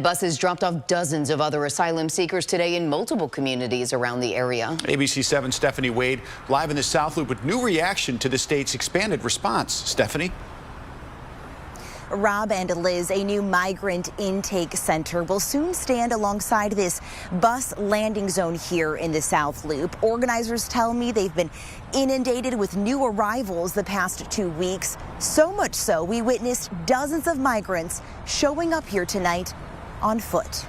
Buses dropped off dozens of other asylum seekers today in multiple communities around the area. ABC 7's Stephanie Wade live in the South Loop with new reaction to the state's expanded response. Stephanie? Rob and Liz, a new migrant intake center will soon stand alongside this bus landing zone here in the South Loop. Organizers tell me they've been inundated with new arrivals the past 2 weeks. So much so, we witnessed dozens of migrants showing up here tonight on foot.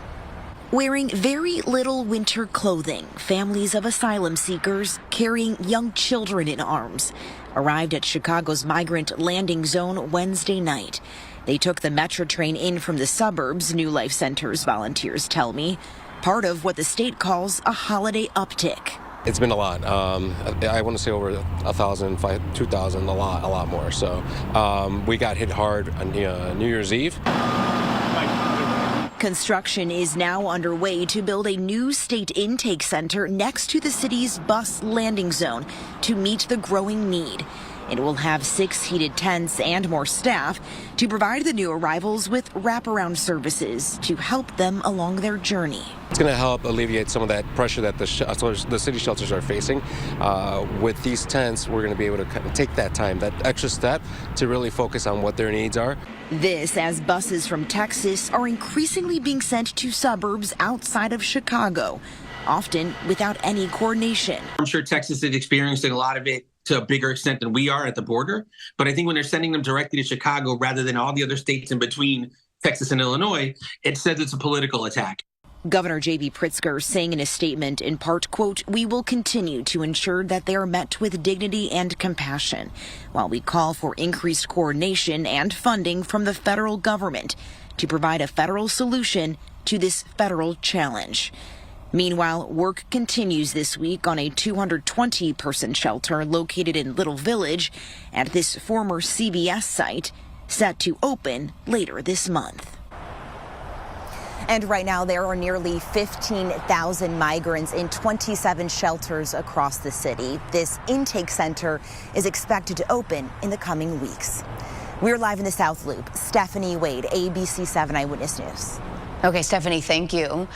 Wearing very little winter clothing, families of asylum seekers carrying young children in arms arrived at Chicago's migrant landing zone Wednesday night. They took the Metro train in from the suburbs, New Life Center's volunteers tell me, part of what the state calls a holiday uptick. It's been a lot. I want to say over 1,000, 2,000, a lot more. So we got hit hard on New Year's Eve. Construction is now underway to build a new state intake center next to the city's bus landing zone to meet the growing need. It will have 6 heated tents and more staff to provide the new arrivals with wraparound services to help them along their journey. It's going to help alleviate some of that pressure that the city shelters are facing. With these tents, we're going to be able to kind of take that time, that extra step, to really focus on what their needs are. This as buses from Texas are increasingly being sent to suburbs outside of Chicago, often without any coordination. I'm sure Texas is experiencing a lot of it to a bigger extent than we are at the border. But I think when they're sending them directly to Chicago rather than all the other states in between Texas and Illinois, it says it's a political attack. Governor J.B. Pritzker saying in a statement, in part, quote, "We will continue to ensure that they are met with dignity and compassion, while we call for increased coordination and funding from the federal government to provide a federal solution to this federal challenge." Meanwhile, work continues this week on a 220-person shelter located in Little Village at this former CVS site, set to open later this month. And right now, there are nearly 15,000 migrants in 27 shelters across the city. This intake center is expected to open in the coming weeks. We're live in the South Loop. Stephanie Wade, ABC 7 Eyewitness News. Okay, Stephanie, thank you.